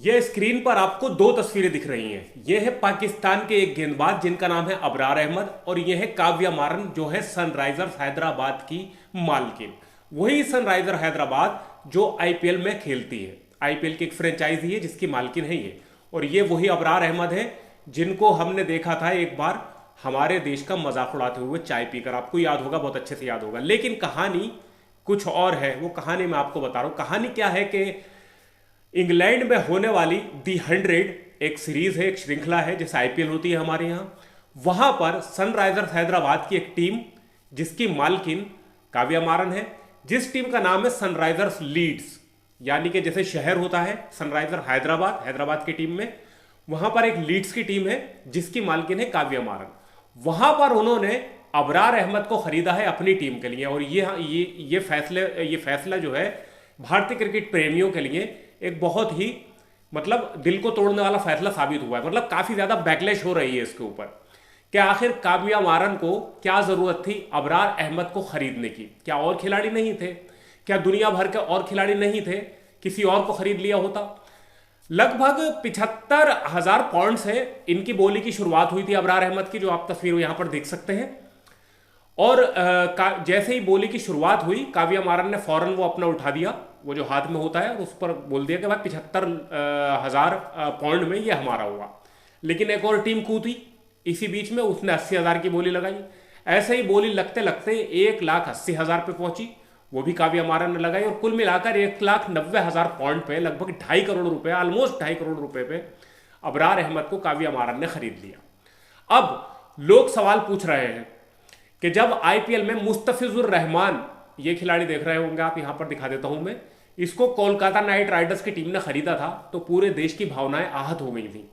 ये स्क्रीन पर आपको दो तस्वीरें दिख रही हैं। ये है पाकिस्तान के एक गेंदबाज जिनका नाम है अबरार अहमद, और ये है काव्या मारन जो है सनराइजर्स हैदराबाद की मालकिन। वही सनराइजर हैदराबाद जो आईपीएल में खेलती है। आईपीएल की एक फ्रेंचाइजी है जिसकी मालकिन है ये, और ये वही अबरार अहमद है जिनको हमने देखा था एक बार हमारे देश का मजाक उड़ाते हुए चाय पीकर। आपको याद होगा, बहुत अच्छे से याद होगा। लेकिन कहानी कुछ और है। वो कहानी मैं आपको बता रहा हूं। कहानी क्या है कि इंग्लैंड में होने वाली दी 100 एक सीरीज है, एक श्रृंखला है जैसे आईपीएल होती है हमारे यहां। वहां पर सनराइजर्स हैदराबाद की एक टीम जिसकी मालकिन काव्या मारन है, जिस टीम का नाम है सनराइजर्स लीड्स, यानी कि जैसे शहर होता है सनराइजर हैदराबाद, हैदराबाद की टीम में वहां पर एक लीड्स की टीम है जिसकी मालकिन है काव्या मारन। वहां पर उन्होंने अबरार अहमद को खरीदा है अपनी टीम के लिए, और ये फैसला जो है भारतीय क्रिकेट प्रेमियों के लिए एक बहुत ही मतलब दिल को तोड़ने वाला फैसला साबित हुआ है। मतलब काफी ज्यादा बैकलैश हो रही है इसके ऊपर कि आखिर काव्या मारन को क्या जरूरत थी अबरार अहमद को खरीदने की। क्या और खिलाड़ी नहीं थे? क्या दुनिया भर के और खिलाड़ी नहीं थे? किसी और को खरीद लिया होता। लगभग 75,000 पॉइंट्स है इनकी बोली की शुरुआत हुई थी अबरार अहमद की, जो आप तस्वीर यहां पर देख सकते हैं। और जैसे ही बोली की शुरुआत हुई काव्या मारन ने फौरन वो अपना उठा दिया, वो जो हाथ में होता है, और उस पर बोल दिया कि भाई 75,000 पॉइंट में ये हमारा हुआ। लेकिन एक और टीम कूदी इसी बीच में, उसने 80,000 की बोली लगाई। ऐसे ही बोली लगते लगते 1,80,000 पे पहुंची, वो भी काव्या मारन ने लगाई, और कुल मिलाकर 1,90,000 पॉइंट पे लगभग 2.5 करोड़ रुपए, ऑलमोस्ट 2.5 करोड़ रुपए पे अबरार अहमद को काव्या मारन ने खरीद लिया। अब लोग सवाल पूछ रहे हैं कि जब आईपीएल में मुस्तफिजुर रहमान, ये खिलाड़ी देख रहे होंगे आप, यहां पर दिखा देता हूं मैं, इसको कोलकाता नाइट राइडर्स की टीम ने खरीदा था तो पूरे देश की भावनाएं आहत हो गई थी।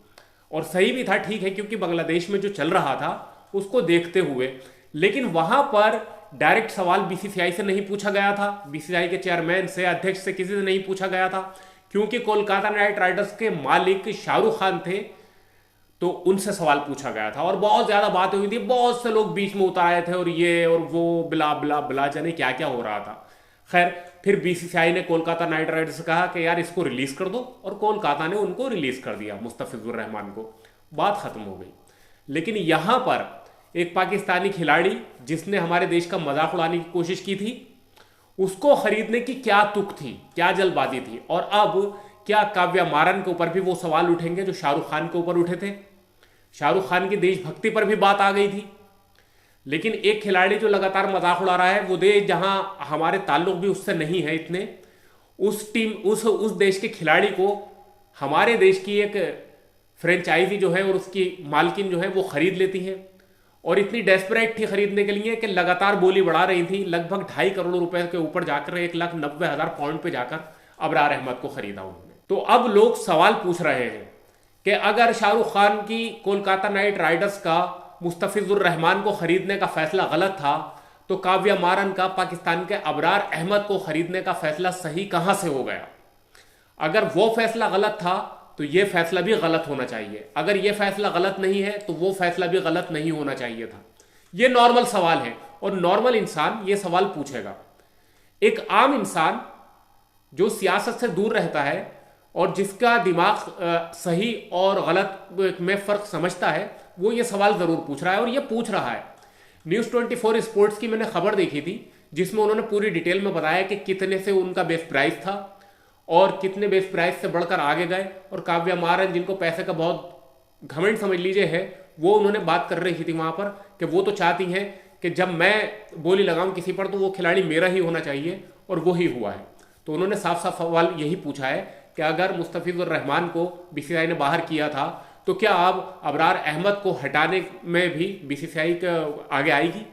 और सही भी था, ठीक है, क्योंकि बांग्लादेश में जो चल रहा था उसको देखते हुए। लेकिन वहां पर डायरेक्ट सवाल बीसीसीआई से नहीं पूछा गया था, बीसीसीआई के चेयरमैन से, अध्यक्ष से, किसी से नहीं पूछा गया था, क्योंकि कोलकाता नाइट राइडर्स के मालिक शाहरुख खान थे, तो उनसे सवाल पूछा गया था। और बहुत ज्यादा बातें हुई थी, बहुत से लोग बीच में उतारे थे, और ये और वो बिला बिला बिला, जाने क्या क्या हो रहा था। खैर, फिर बीसीसीआई ने कोलकाता नाइट राइडर्स से कहा कि यार इसको रिलीज कर दो, और कोलकाता ने उनको रिलीज कर दिया, मुस्तफिजुर रहमान को। बात खत्म हो गई। लेकिन यहां पर एक पाकिस्तानी खिलाड़ी जिसने हमारे देश का मजाक उड़ाने की कोशिश की थी, उसको खरीदने की क्या तुक थी, क्या जल्दबाजी थी। और अब क्या काव्या मारन के ऊपर भी वो सवाल उठेंगे जो शाहरुख खान के ऊपर उठे थे? शाहरुख खान की देशभक्ति पर भी बात आ गई थी। लेकिन एक खिलाड़ी जो लगातार मजाक उड़ा रहा है, वो देश जहां हमारे ताल्लुक भी उससे नहीं है इतने, उस देश के खिलाड़ी को हमारे देश की एक फ्रेंचाइजी जो है और उसकी मालकिन जो है वो खरीद लेती है। और इतनी डेस्परेट थी खरीदने के लिए कि लगातार बोली बढ़ा रही थी। लगभग 2.5 करोड़ रुपए के ऊपर जाकर 1,90,000 पॉइंट पे जाकर अबरार अहमद को खरीदा उन्होंने। तो अब लोग सवाल पूछ रहे हैं कि अगर शाहरुख खान की कोलकाता नाइट राइडर्स का मुस्तफिजुर रहमान को खरीदने का फैसला गलत था, तो काव्या मारन का पाकिस्तान के अबरार अहमद को खरीदने का फैसला सही कहां से हो गया? अगर वो फैसला गलत था तो ये फैसला भी गलत होना चाहिए। अगर ये फैसला गलत नहीं है तो वो फैसला भी गलत नहीं होना चाहिए था। ये नॉर्मल सवाल है, और नॉर्मल इंसान ये सवाल पूछेगा। एक आम इंसान जो सियासत से दूर रहता है और जिसका दिमाग सही और गलत में फर्क समझता है, वो ये सवाल जरूर पूछ रहा है, और ये पूछ रहा है। न्यूज़ 24 स्पोर्ट्स की मैंने खबर देखी थी जिसमें उन्होंने पूरी डिटेल में बताया कि कितने से उनका बेस्ट प्राइस था और कितने बेस्ट प्राइस से बढ़कर आगे गए। और काव्या मारन, जिनको पैसे का बहुत घमंड समझ लीजिए है, वो उन्होंने बात कर रही थी वहां पर कि वो तो चाहती हैं कि जब मैं बोली लगाऊं किसी पर तो वो खिलाड़ी मेरा ही होना चाहिए, और वो ही हुआ है। तो उन्होंने साफ साफ सवाल यही पूछा है कि अगर मुस्तफिजुर रहमान को बीसीसीआई ने बाहर किया था, तो क्या अब अबरार अहमद को हटाने में भी बीसीसीआई के आगे आएगी?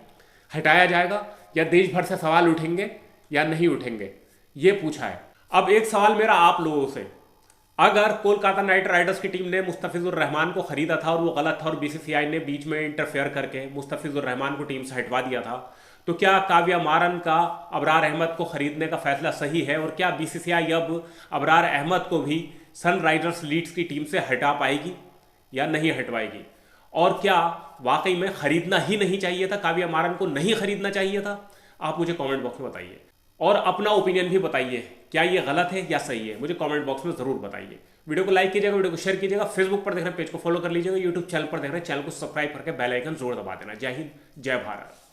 हटाया जाएगा, या देश भर से सवाल उठेंगे या नहीं उठेंगे? ये पूछा है। अब एक सवाल मेरा आप लोगों से, अगर कोलकाता नाइट राइडर्स की टीम ने मुस्तफिजुर रहमान को खरीदा था और वो गलत था, और बीसीसीआई ने बीच में इंटरफेयर करके मुस्तफिजुर रहमान को टीम से हटवा दिया था, तो क्या काव्या मारन का अबरार अहमद को खरीदने का फैसला सही है? और क्या बीसीसीआई अब अबरार अहमद को भी सनराइजर्स लीड्स की टीम से हटा पाएगी या नहीं हटवाएगी? और क्या वाकई में खरीदना ही नहीं चाहिए था, काव्या मारन को नहीं खरीदना चाहिए था? आप मुझे कमेंट बॉक्स में बताइए। और अपना ओपिनियन भी बताइए, क्या ये गलत है या सही है, मुझे कमेंट बॉक्स में जरूर बताइए। वीडियो को लाइक कीजिएगा, वीडियो को शेयर कीजिएगा, फेसबुक पर देख रहे हैं पेज को फॉलो कर लीजिएगा, यूट्यूब चैनल पर देख रहे हैं चैनल को सब्सक्राइब करके बेल आइकन जरूर दबा देना। जय हिंद, जय भारत।